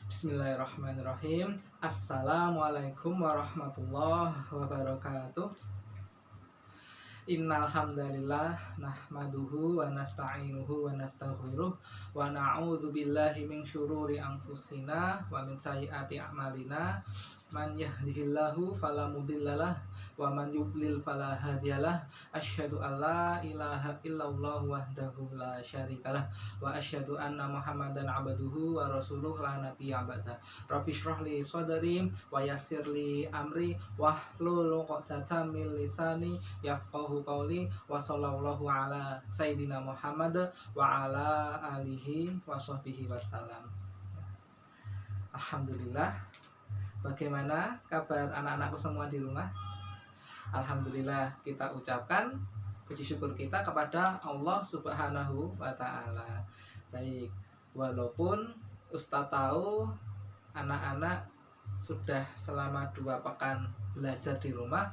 Bismillahirrahmanirrahim. Assalamualaikum warahmatullahi wabarakatuh. Innal hamdalillah nahmaduhu wa nasta'inuhu wa nastaghfiruh wa na'udzu billahi min syururi anfusina wa min sayyiati a'malina. Man yahdihillahu fala mudhillalah wa man yudlil fala hadiyalah. Asyhadu an la ilaha illallah wahdahu la syarikalah wa asyhadu anna Muhammadan abduhu wa rasuluh la nabiyya ba'da. Rabbi shrah li sadri wa yassir li amri wahlul 'uqdatam min lisani yafqahu qawli wa sallallahu ala sayyidina Muhammad wa ala alihi wa sahbihi wasallam. Alhamdulillah. Bagaimana kabar anak-anakku semua di rumah? Alhamdulillah, kita ucapkan puji syukur kita kepada Allah Subhanahu wa Ta'ala. Baik, walaupun Ustadz tahu anak-anak sudah selama 2 pekan belajar di rumah,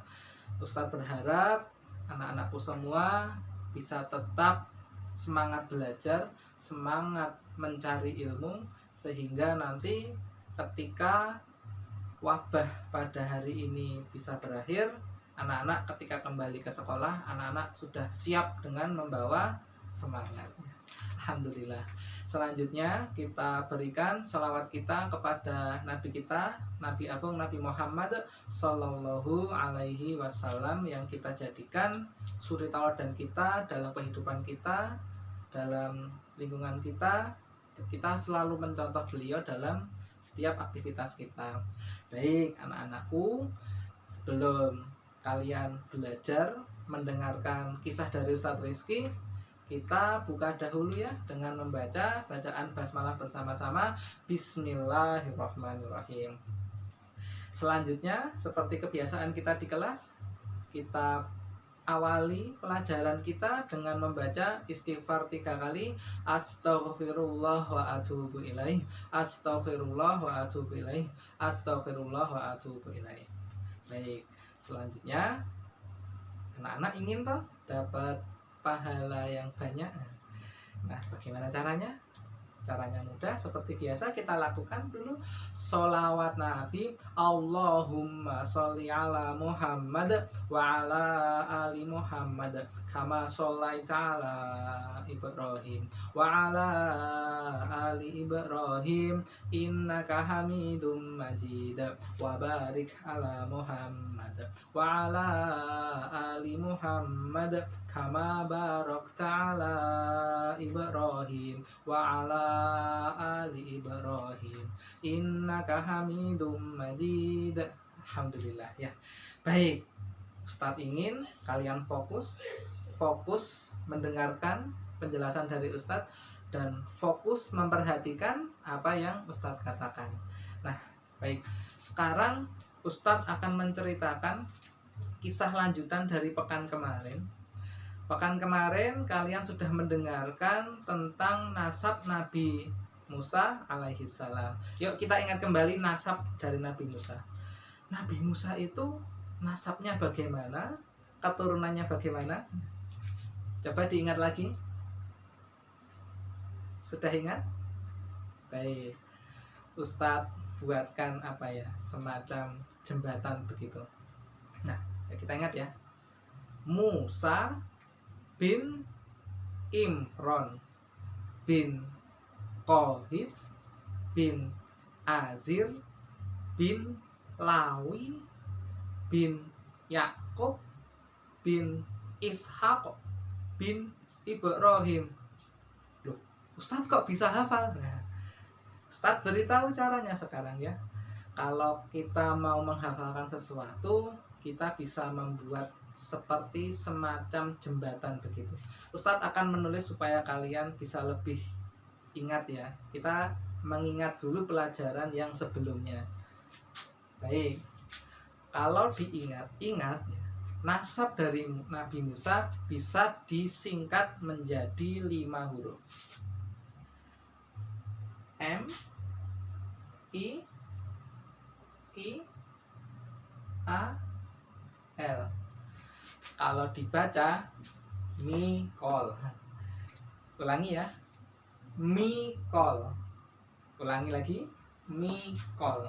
Ustadz berharap anak-anakku semua bisa tetap semangat belajar, semangat mencari ilmu, sehingga nanti ketika wabah pada hari ini bisa berakhir, anak-anak ketika kembali ke sekolah, anak-anak sudah siap dengan membawa semangat. Alhamdulillah. Selanjutnya kita berikan sholawat kita kepada Nabi kita, Nabi Agung Nabi Muhammad Sallallahu Alaihi Wasallam, yang kita jadikan suri tauladan kita dalam kehidupan kita, dalam lingkungan kita. Kita selalu mencontoh beliau dalam setiap aktivitas kita. Baik anak-anakku, sebelum kalian belajar mendengarkan kisah dari Ustadz Rizky, kita buka dahulu ya dengan membaca bacaan basmalah bersama-sama. Bismillahirrahmanirrahim. Selanjutnya, seperti kebiasaan kita di kelas, kita awali pelajaran kita dengan membaca istighfar 3 kali. Astaghfirullah wa atubu ilaih. Astaghfirullah wa atubu ilaih. Astaghfirullah wa atubu ilaih. Baik, selanjutnya anak-anak ingin toh dapat pahala yang banyak. Nah, bagaimana caranya? Caranya mudah, seperti biasa kita lakukan dulu sholawat Nabi. Allahumma sholli ala Muhammad wa ala ali Muhammad kama shollaita ala Ibrahim wa ala ali Ibrahim innaka hamidum majid wa barik ala Muhammad wa ala ali Muhammad kama barakta ala Ibrahim wa ala ali Ibrahim innaka hamidum majid. Alhamdulillah ya. Baik, Ustadz ingin kalian fokus mendengarkan penjelasan dari Ustadz dan fokus memperhatikan apa yang Ustadz katakan. Nah, baik, sekarang Ustadz akan menceritakan kisah lanjutan dari pekan kemarin. Pekan kemarin kalian sudah mendengarkan tentang nasab Nabi Musa alaihi salam. Yuk kita ingat kembali nasab dari Nabi Musa. Nabi Musa itu nasabnya bagaimana? Keturunannya bagaimana? Coba diingat lagi. Sudah ingat? Baik. Ustadz buatkan semacam jembatan begitu. Nah, kita ingat ya. Musa bin Imron bin Kohit bin Azir bin Lawi bin Yakub bin Ishak bin Ibrahim. Loh, Ustadz kok bisa hafal? Nah, Ustadz beritahu caranya sekarang ya. Kalau kita mau menghafalkan sesuatu, kita bisa membuat seperti semacam jembatan begitu. Ustadz akan menulis supaya kalian bisa lebih ingat ya. Kita mengingat dulu pelajaran yang sebelumnya. Baik, kalau diingat-ingat, nasab dari Nabi Musa bisa disingkat menjadi 5 huruf. M, I, Q, A, L. Kalau dibaca Mikol. Ulangi ya. Mikol. Ulangi lagi. Mikol.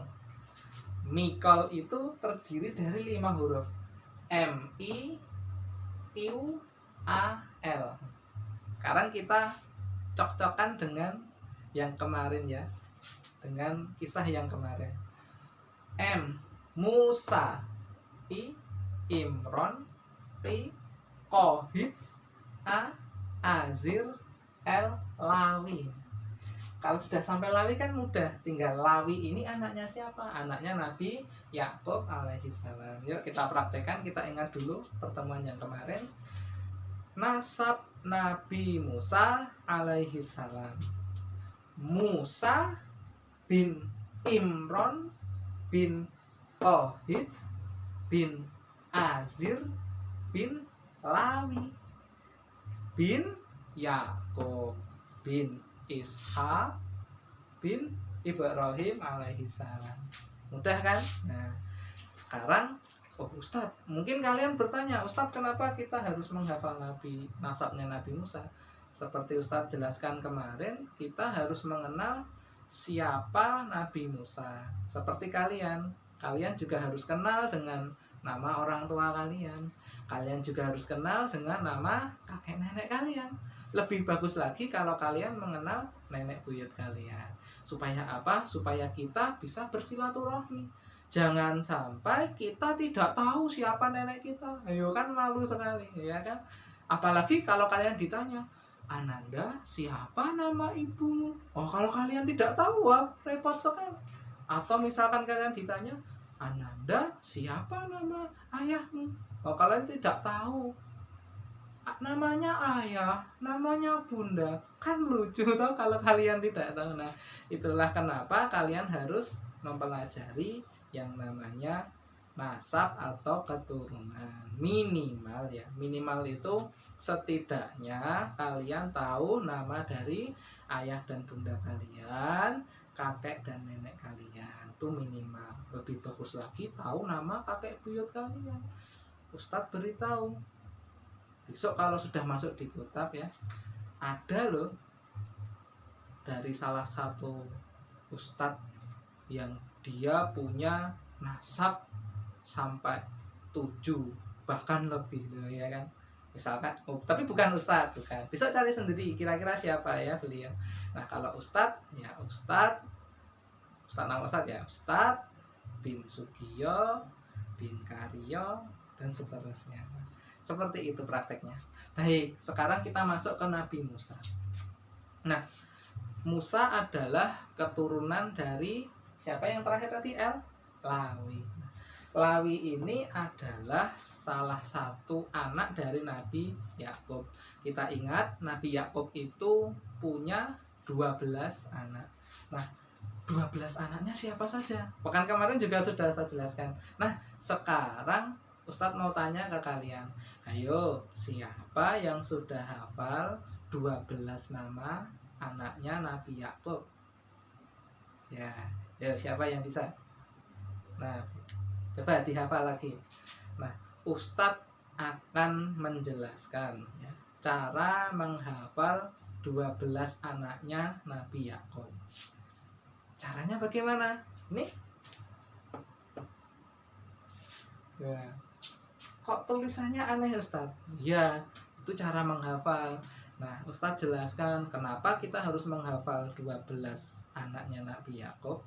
Mikol itu terdiri dari 5 huruf. M, I, U, A, L. Sekarang kita cocokkan dengan yang kemarin ya, dengan kisah yang kemarin. M, Musa. I, Imron. P, Kohits. A, Azir. L, Lawi. Kalau sudah sampai Lawi kan mudah, tinggal Lawi ini anaknya siapa? Anaknya Nabi Yakub alaihissalam. Yuk kita praktekkan, kita ingat dulu pertemuan yang kemarin. Nasab Nabi Musa alaihissalam. Musa bin Imron bin Kohits bin Azir bin Lawi bin Yakub bin Ishak bin Ibrahim alaihissalam. Mudah kan? Nah, sekarang Ustadz, mungkin kalian bertanya, Ustadz kenapa kita harus menghafal nasabnya Nabi Musa? Seperti Ustadz jelaskan kemarin, kita harus mengenal siapa Nabi Musa. Seperti kalian juga harus kenal dengan nama orang tua kalian. Kalian juga harus kenal dengan nama kakek nenek kalian. Lebih bagus lagi kalau kalian mengenal nenek buyut kalian. Supaya apa? Supaya kita bisa bersilaturahmi. Jangan sampai kita tidak tahu siapa nenek kita. Ayo kan malu sekali, ya kan? Apalagi kalau kalian ditanya, Ananda, siapa nama ibumu? Oh, kalau kalian tidak tahu, wah, repot sekali. Atau misalkan kalian ditanya, Ananda, siapa nama ayahmu? Oh, kalian tidak tahu. Namanya ayah, namanya bunda, kan lucu toh kalau kalian tidak tahu. Nah, itulah kenapa kalian harus mempelajari yang namanya nasab atau keturunan. Minimal ya, minimal itu setidaknya kalian tahu nama dari ayah dan bunda kalian, kakek dan nenek kalian, itu minimal. Lebih bagus lagi tahu nama kakek buyut kalian. Ustadz beritahu, besok kalau sudah masuk di kitab ya, ada loh dari salah satu ustadz yang dia punya nasab sampai 7 bahkan lebih loh, ya kan? Misalkan, tapi bukan ustadz, bukan. Besok cari sendiri kira-kira siapa ya beliau. Nah, kalau ustadz ya ustadz nama ustadz ya Ustadz bin Sugiyo bin Karyo dan seterusnya. Seperti itu prakteknya. Baik, sekarang kita masuk ke Nabi Musa. Nah, Musa adalah keturunan dari siapa yang terakhir tadi? Lawi. Lawi ini adalah salah satu anak dari Nabi Yakub. Kita ingat Nabi Yakub itu punya 12 anak. Nah, 12 anaknya siapa saja? Pekan kemarin juga sudah saya jelaskan. Nah, sekarang Ustadz mau tanya ke kalian, ayo siapa yang sudah hafal 12 nama anaknya Nabi Yakub? Ya, siapa yang bisa? Nah, coba dihafal lagi. Nah, Ustadz akan menjelaskan ya, cara menghafal 12 anaknya Nabi Yakub. Caranya bagaimana? Nih. Ya. Kok tulisannya aneh Ustadz? Ya, itu cara menghafal. Nah, Ustadz jelaskan kenapa kita harus menghafal 12 anaknya Nabi Yakub.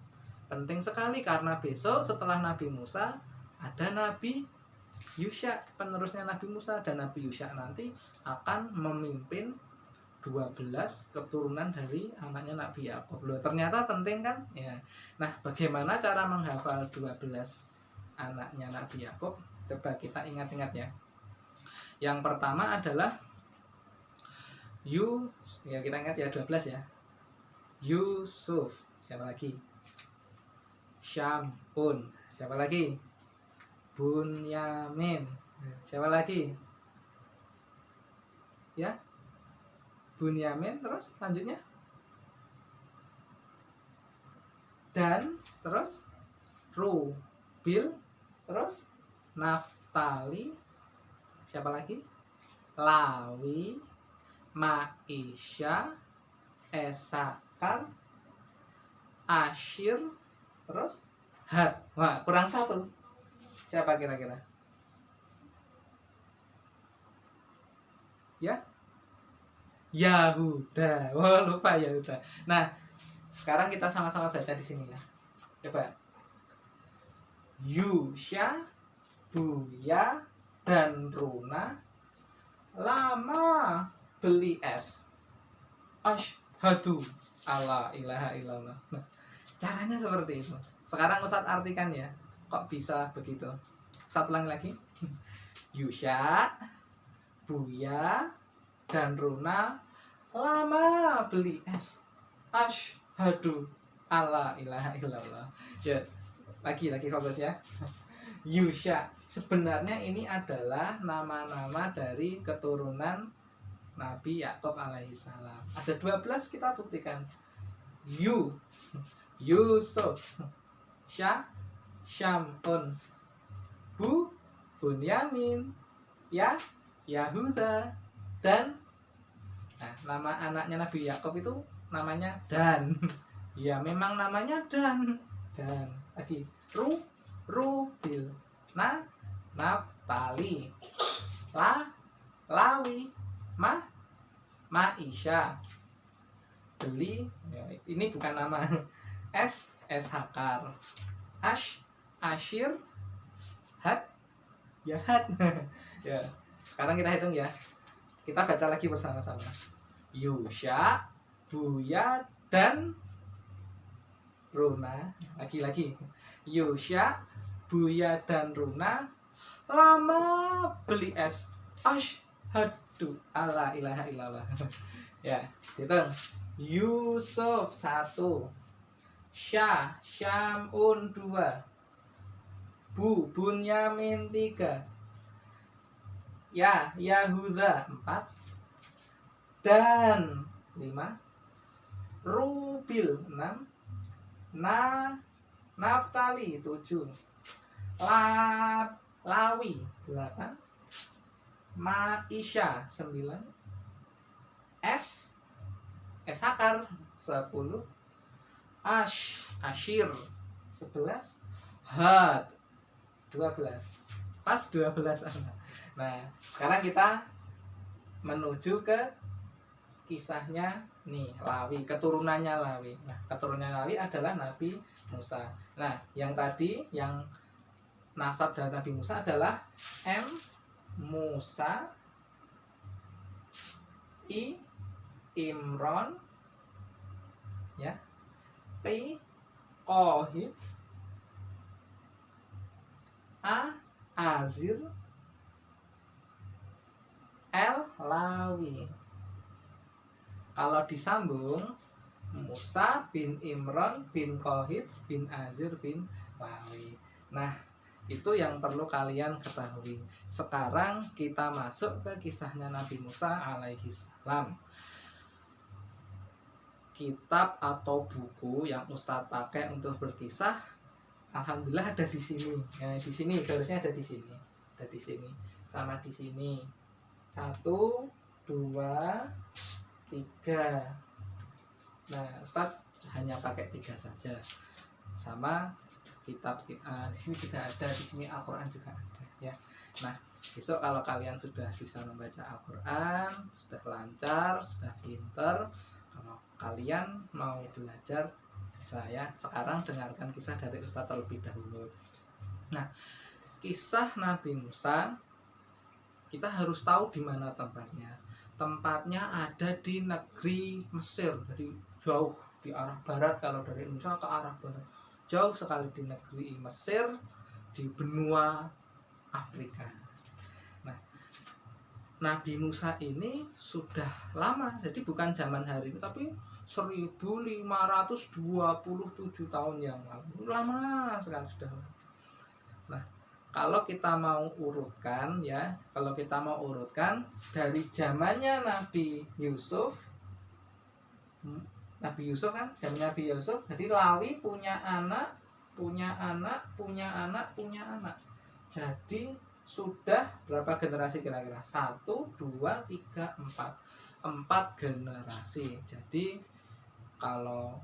Penting sekali karena besok setelah Nabi Musa ada Nabi Yusya, penerusnya Nabi Musa, dan Nabi Yusya nanti akan memimpin 12 keturunan dari anaknya Nabi Yakub. Loh, ternyata penting kan? Ya. Nah, bagaimana cara menghafal 12 anaknya Nabi Yakub? Coba kita ingat-ingat ya. Yang pertama adalah ya kita ingat ya 12 ya. Yusuf, siapa lagi? Syamun, siapa lagi? Bunyamin, siapa lagi? Ya, Bunyamin, terus lanjutnya dan terus Rubil, terus Naftali, siapa lagi? Lawi, Maisha, Esakar, Ashir, terus Had. Wah, kurang satu. Siapa kira-kira? Ya? Yahuda. Wah, lupa Yahuda. Nah, sekarang kita sama-sama baca di sini ya. Coba. Yusha, Buya, dan Runa lama beli es. Asyhadu alla ilaha illallah. Nah, caranya seperti itu. Sekarang Ustadz artikan ya. Kok bisa begitu? Ustadz ulang lagi. Yusha, Buya, dan Runa lama beli es. Asyhadu alla ilaha illallah. Ya, lagi fokus ya. Yusha, sebenarnya ini adalah nama-nama dari keturunan Nabi Yakub alaihissalam. Ada 12 kita buktikan. Yusuf, Syah, Syamun, Bunyamin, Yahuda, dan nama anaknya Nabi Yakub itu namanya Dan. Ya memang namanya Dan. Lagi Rubil, Naftali, Lawi, Maisha, Beli, ya, ini bukan nama. Hakar, Ashir, Had, Had. Ya, sekarang kita hitung ya. Kita baca lagi bersama-sama. Yusha, Buya, dan Runa. Lagi. Yusha, Buya, dan Runa lama beli es. Asyhadu alla ilaha illallah. Ya, hitung. Yusuf 1, Syamun 2, Bunyamin 3, Yahuda 4, dan 5, Rubil 6, Naftali 7, Lawi 8, Maisha 9, Hakar 10, Ashir 11, Had 12. Pas 12 anak. Nah, sekarang kita menuju ke kisahnya nih, Lawi, keturunannya Lawi. Nah, keturunannya Lawi adalah Nabi Musa. Nah, yang tadi yang nasab dari Nabi Musa adalah Musa, Imron, ya, Ohid, Azir, Lawi. Kalau disambung, Musa bin Imron bin Kohid bin Azir bin Lawi. Nah, itu yang perlu kalian ketahui. Sekarang kita masuk ke kisahnya Nabi Musa alaihissalam. Kitab atau buku yang Ustadz pakai untuk berkisah, alhamdulillah ada di sini. Nah, di sini garisnya ada di sini. Ada di sini. Sama di sini. 1, 2, 3. Nah, Ustadz hanya pakai 3 saja. Sama kitab di sini juga ada, di sini Al-Qur'an juga ada ya. Nah, besok kalau kalian sudah bisa membaca Al-Qur'an, sudah lancar, sudah pinter, kalau kalian mau belajar bisa ya. Sekarang dengarkan kisah dari Ustadz terlebih dahulu. Nah, kisah Nabi Musa kita harus tahu di mana tempatnya. Tempatnya ada di negeri Mesir, dari jauh di arah barat. Kalau dari Indonesia ke arah barat, jauh sekali di negeri Mesir, di benua Afrika. Nah, Nabi Musa ini sudah lama, jadi bukan zaman hari ini, tapi 1527 tahun yang lalu. Lama sekali sudah. Nah, kalau kita mau urutkan ya, dari zamannya Nabi Yusuf kan, zamannya Nabi Yusuf, jadi Lawi punya anak. Jadi sudah berapa generasi kira-kira? 1, 2, 3, 4. 4 generasi. Jadi kalau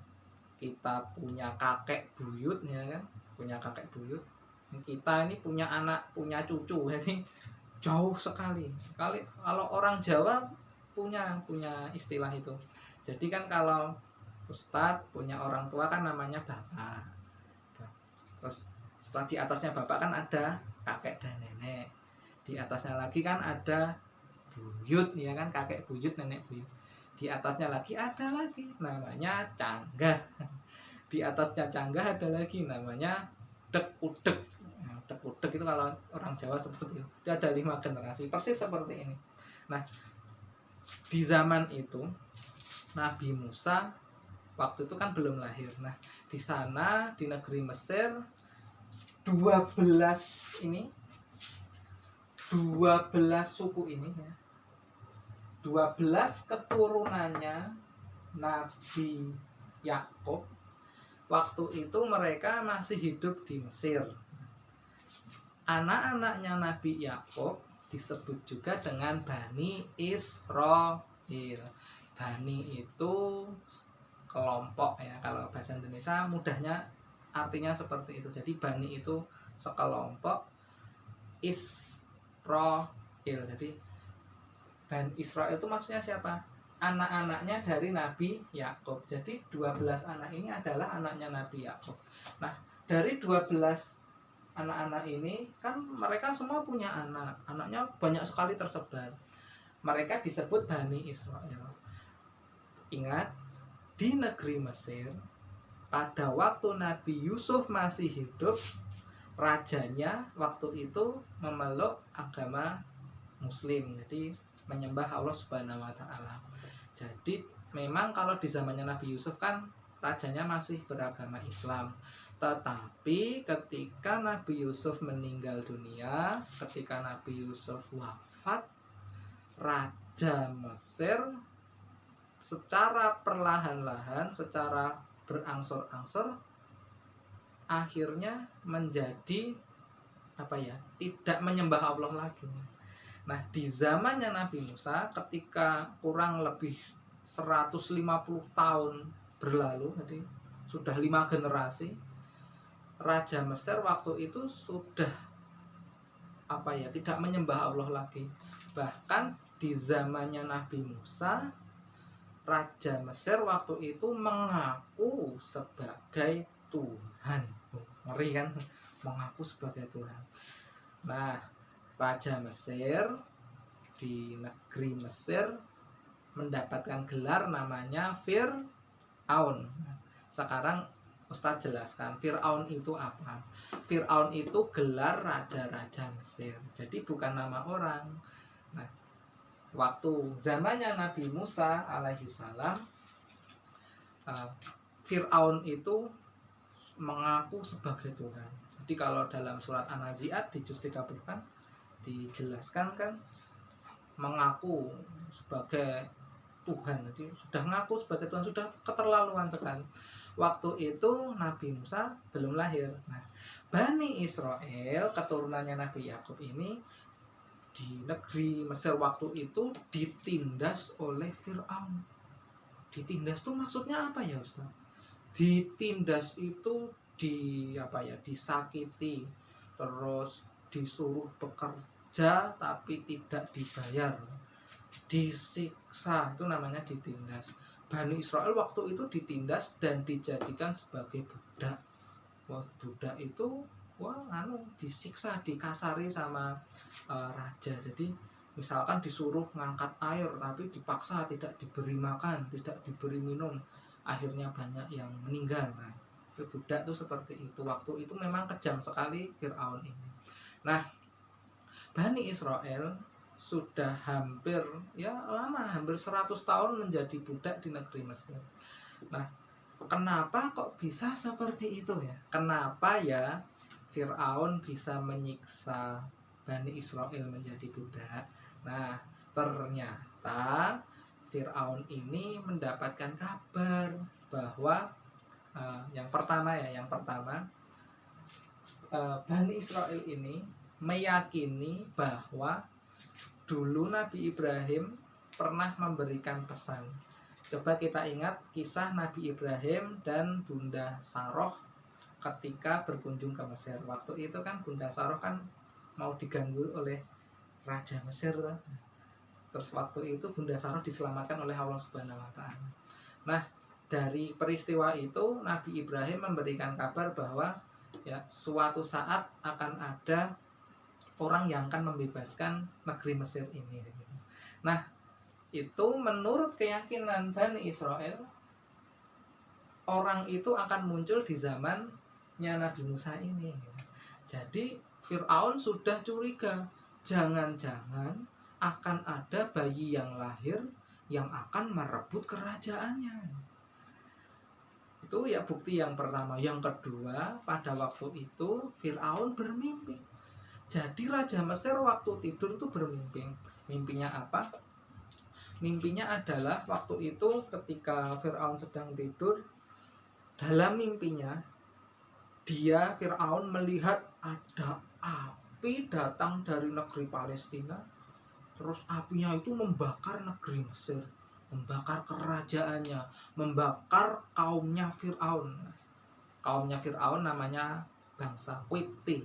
kita punya kakek buyut ya kan, punya kakek buyut, kita ini punya anak, punya cucu, jadi jauh sekali. Kalau orang Jawa punya istilah itu. Jadi kan kalau Ustadz punya orang tua kan namanya bapak. Terus setelah di atasnya bapak kan ada kakek dan nenek. Di atasnya lagi kan ada buyut ya kan, kakek buyut, nenek buyut. Di atasnya lagi ada lagi namanya canggah. Di atasnya canggah ada lagi namanya dek-udek. Nah, dek-udek itu kalau orang Jawa seperti itu. Dia ada 5 generasi persis seperti ini. Nah, di zaman itu Nabi Musa waktu itu kan belum lahir. Nah, di sana di negeri Mesir 12 suku ini ya. 12 keturunannya Nabi Yakub waktu itu mereka masih hidup di Mesir. Anak-anaknya Nabi Yakub disebut juga dengan Bani Israil. Bani itu kelompok ya, kalau bahasa Indonesia mudahnya artinya seperti itu. Jadi Bani itu sekelompok, Israil. Jadi Bani Israil itu maksudnya siapa? Anak-anaknya dari Nabi Yakub. Jadi 12 anak ini adalah anaknya Nabi Yakub. Nah, dari 12 anak-anak ini kan mereka semua punya anak. Anaknya banyak sekali tersebar. Mereka disebut Bani Israil. Ingat, di negeri Mesir pada waktu Nabi Yusuf masih hidup, rajanya waktu itu memeluk agama Muslim. Jadi menyembah Allah Subhanahu wa taala. Jadi memang kalau di zamannya Nabi Yusuf kan rajanya masih beragama Islam. Tetapi ketika Nabi Yusuf meninggal dunia, ketika Nabi Yusuf wafat, Raja Mesir secara perlahan-lahan, secara berangsur-angsur akhirnya menjadi tidak menyembah Allah lagi. Nah, di zamannya Nabi Musa ketika kurang lebih 150 tahun berlalu, jadi sudah 5 generasi, Raja Mesir waktu itu sudah tidak menyembah Allah lagi. Bahkan di zamannya Nabi Musa, Raja Mesir waktu itu mengaku sebagai Tuhan. Ngeri kan? Mengaku sebagai Tuhan. Nah, Raja Mesir di negeri Mesir mendapatkan gelar namanya Fir'aun. Sekarang Ustadz jelaskan Fir'aun itu apa. Fir'aun itu gelar raja-raja Mesir. Jadi bukan nama orang. Nah, waktu zamannya Nabi Musa alaihi salam, Fir'aun itu mengaku sebagai Tuhan. Jadi kalau dalam surat An-Nazi'at di juz 30 kan dijelaskan kan mengaku sebagai Tuhan. Jadi sudah ngaku sebagai Tuhan, sudah keterlaluan sekali. Waktu itu Nabi Musa belum lahir. Nah, Bani Israil keturunannya Nabi Yakub ini di negeri Mesir waktu itu ditindas oleh Fir'aun. Ditindas itu maksudnya apa ya Ustaz? Ditindas itu disakiti, terus disuruh bekerja tapi tidak dibayar, disiksa, itu namanya ditindas. Bani Israil waktu itu ditindas dan dijadikan sebagai budak. Budak itu disiksa, dikasari sama raja. Jadi misalkan disuruh ngangkat air tapi dipaksa, tidak diberi makan, tidak diberi minum, akhirnya banyak yang meninggal. Nah, itu budak tuh seperti itu. Waktu itu memang kejam sekali Fir'aun ini. Nah, Bani Israil sudah hampir 100 tahun menjadi budak di negeri Mesir. Nah, kenapa kok bisa seperti itu ya? Kenapa ya Fir'aun bisa menyiksa Bani Israil menjadi budak? Nah, ternyata Fir'aun ini mendapatkan kabar bahwa yang pertama Bani Israil ini meyakini bahwa dulu Nabi Ibrahim pernah memberikan pesan. Coba kita ingat kisah Nabi Ibrahim dan Bunda Saroh ketika berkunjung ke Mesir. Waktu itu kan Bunda Saroh kan mau diganggu oleh Raja Mesir. Terus waktu itu Bunda Saroh diselamatkan oleh Allah Subhanahu wa Ta'ala. Nah, dari peristiwa itu Nabi Ibrahim memberikan kabar bahwa ya suatu saat akan ada orang yang akan membebaskan negeri Mesir ini. Nah, itu menurut keyakinan Bani Israel, orang itu akan muncul di zamannya Nabi Musa ini. Jadi Fir'aun sudah curiga, jangan-jangan akan ada bayi yang lahir yang akan merebut kerajaannya. Itu ya bukti yang pertama. Yang kedua, pada waktu itu Fir'aun bermimpi. Jadi Raja Mesir waktu tidur itu bermimpi. Mimpinya apa? Mimpinya adalah waktu itu ketika Fir'aun sedang tidur, dalam mimpinya dia Fir'aun melihat ada api datang dari negeri Palestina. Terus apinya itu membakar negeri Mesir, membakar kerajaannya, membakar kaumnya Fir'aun. Kaumnya Fir'aun namanya bangsa Qibti.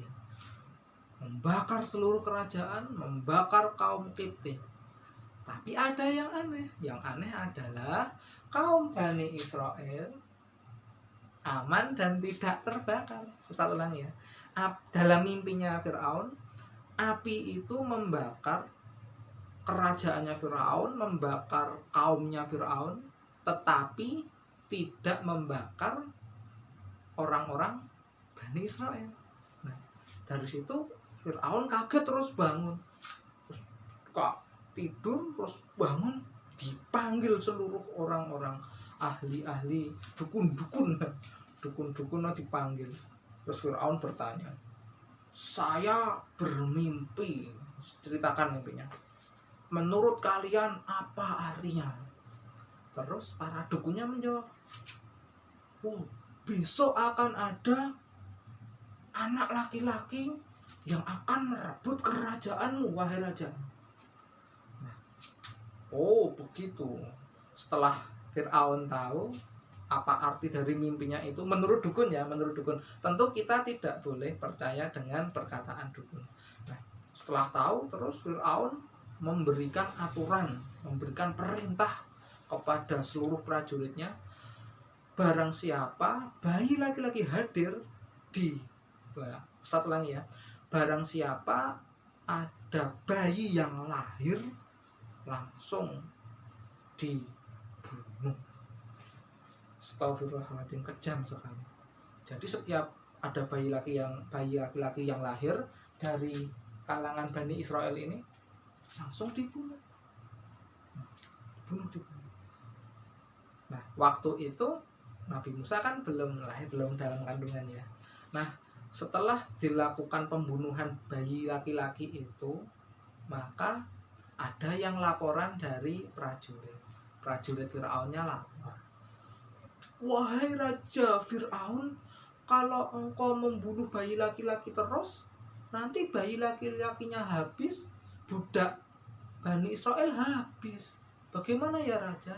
Membakar seluruh kerajaan, membakar kaum Qibti. Tapi ada yang aneh. Yang aneh adalah kaum Bani Israel aman dan tidak terbakar. Ustaz ulangi ya. Dalam mimpinya Fir'aun, api itu membakar kerajaannya Fir'aun, membakar kaumnya Fir'aun, tetapi tidak membakar orang-orang Bani Israel. Nah, dari situ Fir'aun kaget terus bangun. Terus kok tidur terus bangun, dipanggil seluruh orang-orang ahli-ahli, dukun-dukun dipanggil. Terus Fir'aun bertanya, saya bermimpi, ceritakan mimpinya. Menurut kalian apa artinya? Terus para dukunnya menjawab, oh, besok akan ada anak laki-laki yang akan merebut kerajaanmu, wahai raja. Nah, oh begitu. Setelah Fir'aun tahu apa arti dari mimpinya itu, menurut dukun ya, menurut dukun. Tentu kita tidak boleh percaya dengan perkataan dukun. Nah, setelah tahu terus Fir'aun memberikan aturan, memberikan perintah kepada seluruh prajuritnya, barang siapa bayi laki-laki hadir di, Ustaz ulangi ya, barang siapa ada bayi yang lahir langsung dibunuh. Astagfirullahaladzim, kejam sekali. Jadi setiap ada bayi laki-laki yang lahir dari kalangan Bani Israel ini langsung dibunuh. Nah, waktu itu Nabi Musa kan belum lahir, belum dalam kandungannya. Nah, setelah dilakukan pembunuhan bayi laki-laki itu, maka ada yang laporan dari prajurit Fir'aunnya lapor, wahai Raja Fir'aun, kalau engkau membunuh bayi laki-laki terus, nanti bayi laki-lakinya habis, budak Bani Israel habis. Bagaimana ya Raja?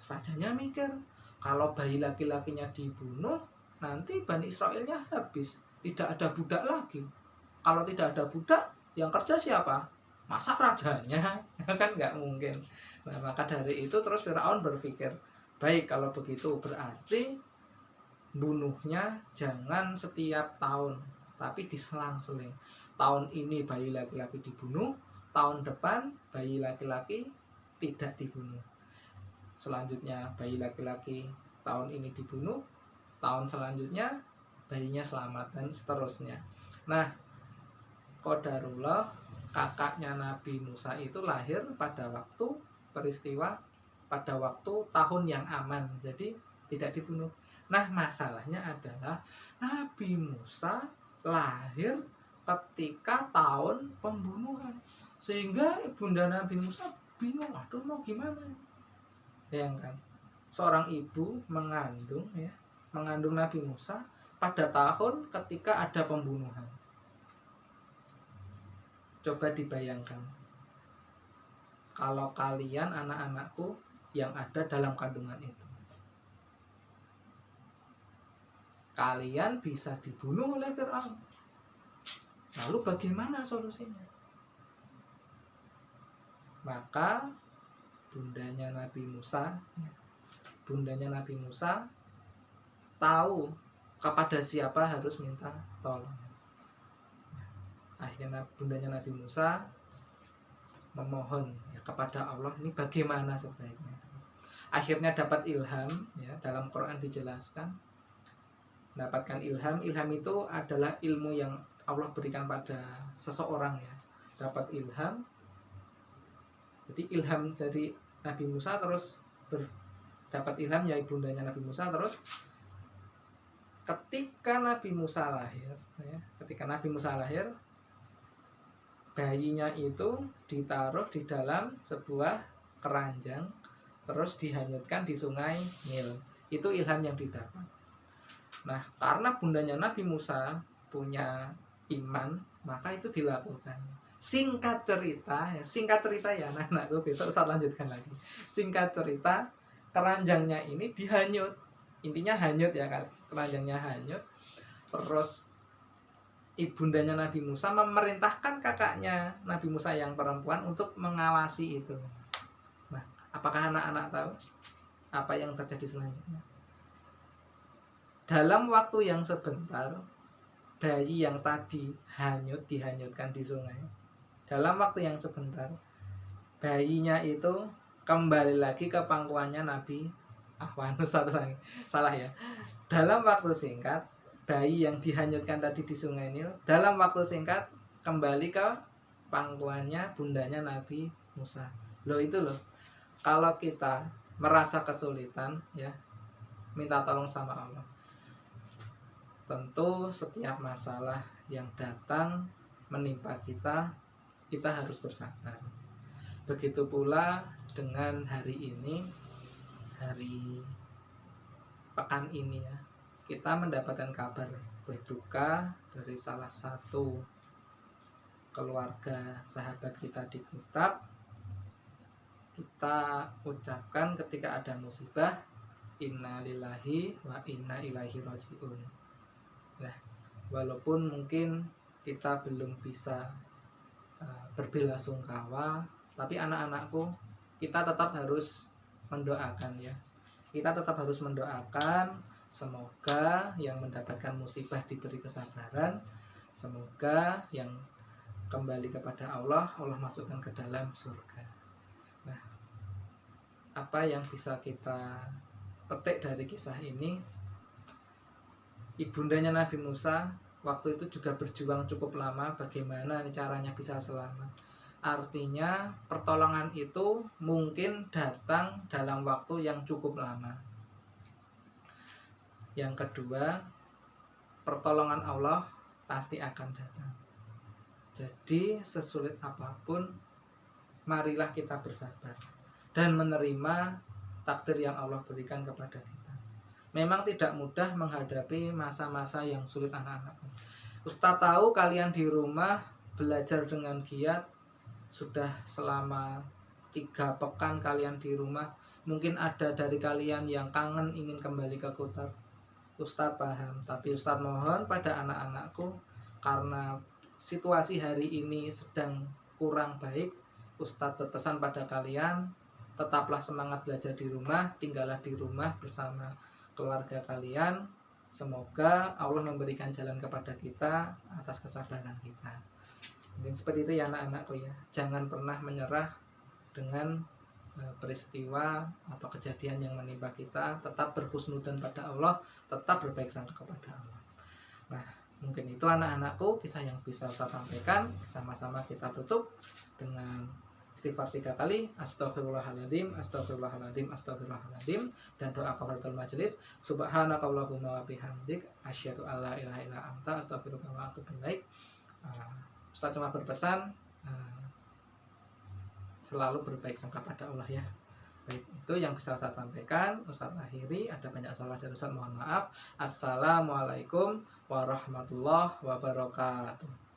Rajanya mikir, kalau bayi laki-lakinya dibunuh, nanti Bani Israelnya habis, tidak ada budak lagi. Kalau tidak ada budak, yang kerja siapa? Masa rajanya? Kan nggak mungkin. Nah, maka dari itu terus Firaun berpikir, baik kalau begitu berarti bunuhnya jangan setiap tahun, tapi diselang-seling. Tahun ini bayi laki-laki dibunuh, tahun depan bayi laki-laki tidak dibunuh. Selanjutnya bayi laki-laki tahun ini dibunuh, tahun selanjutnya bayinya selamat, dan seterusnya. Nah, qadarullah, kakaknya Nabi Musa itu lahir pada waktu peristiwa, pada waktu tahun yang aman, jadi tidak dibunuh. Nah, masalahnya adalah Nabi Musa lahir ketika tahun pembunuhan, sehingga ibunda Nabi Musa bingung, aduh mau gimana. Bayangkan, seorang ibu mengandung Nabi Musa pada tahun ketika ada pembunuhan. Coba dibayangkan, kalau kalian anak-anakku yang ada dalam kandungan itu. Kalian bisa dibunuh oleh Fir'aun. Lalu bagaimana solusinya? Maka bundanya Nabi Musa tahu kepada siapa harus minta tolong. Akhirnya bundanya Nabi Musa memohon ya kepada Allah, ini bagaimana sebaiknya. Akhirnya dapat ilham ya, dalam Quran dijelaskan. Dapatkan ilham itu adalah ilmu yang Allah berikan pada seseorang ya. Dapat ilham. Jadi ilham dari Nabi Musa terus dapat ilham ya ibundanya Nabi Musa, terus ketika Nabi Musa lahir ya, bayinya itu ditaruh di dalam sebuah keranjang terus dihanyutkan di sungai Nil. Itu ilham yang didapat. Nah, karena bundanya Nabi Musa punya iman, maka itu dilakukan. Singkat cerita ya anak-anakku, besok Ustaz lanjutkan lagi. Singkat cerita, keranjangnya ini dihanyut. Intinya hanyut ya, keranjangnya hanyut. Terus ibundanya Nabi Musa memerintahkan kakaknya Nabi Musa yang perempuan untuk mengawasi itu. Nah, apakah anak-anak tahu apa yang terjadi selanjutnya? Dalam waktu yang sebentar, bayi yang tadi dihanyutkan di sungai, dalam waktu yang sebentar, bayinya itu kembali lagi ke pangkuannya Nabi salah ya. Dalam waktu singkat, bayi yang dihanyutkan tadi di sungai Nil, dalam waktu singkat kembali ke pangkuannya bundanya Nabi Musa. Itu kalau kita merasa kesulitan ya, minta tolong sama Allah. Tentu setiap masalah yang datang menimpa kita harus bersabar. Begitu pula dengan hari ini, hari pekan ini ya, kita mendapatkan kabar berduka dari salah satu keluarga sahabat kita di Kutab. Kita ucapkan ketika ada musibah, inna lillahi wa inna ilaihi raji'un. Nah, walaupun mungkin kita belum bisa berbelasungkawa, tapi anak-anakku, kita tetap harus mendoakan ya. Kita tetap harus mendoakan semoga yang mendapatkan musibah diberi kesabaran, semoga yang kembali kepada Allah masukkan ke dalam surga. Nah, apa yang bisa kita petik dari kisah ini? Ibundanya Nabi Musa waktu itu juga berjuang cukup lama bagaimana caranya bisa selamat. Artinya pertolongan itu mungkin datang dalam waktu yang cukup lama. Yang kedua, pertolongan Allah pasti akan datang. Jadi sesulit apapun, marilah kita bersabar dan menerima takdir yang Allah berikan kepada kita. Memang tidak mudah menghadapi masa-masa yang sulit anak-anak. Ustaz tahu kalian di rumah belajar dengan giat sudah selama 3 pekan kalian di rumah. Mungkin ada dari kalian yang kangen ingin kembali ke kota. Ustaz paham, tapi Ustaz mohon pada anak-anakku, karena situasi hari ini sedang kurang baik, Ustaz berpesan pada kalian, tetaplah semangat belajar di rumah, tinggallah di rumah bersama keluarga kalian. Semoga Allah memberikan jalan kepada kita atas kesabaran kita. Mungkin seperti itu ya anak-anakku ya. Jangan pernah menyerah dengan peristiwa atau kejadian yang menimpa kita. Tetap berhusnudzon pada Allah, tetap berbaik sangka kepada Allah. Nah, mungkin itu anak-anakku kisah yang bisa saya sampaikan. Sama-sama kita tutup dengan istighfar 3 kali, astagfirullahaladzim, astagfirullahaladzim, astagfirullahaladzim, dan doa kafaratul majelis, subhanakallahumma wa bihamdik, asyhadu alla ilaha illa anta, astaghfiruka wa atubu ilaik. Ustaz cuma berpesan selalu berbaik sangka pada Allah ya. Baik, itu yang bisa saya sampaikan. Ustaz akhiri, ada banyak salah dari Ustaz, mohon maaf. Assalamualaikum warahmatullahi wabarakatuh.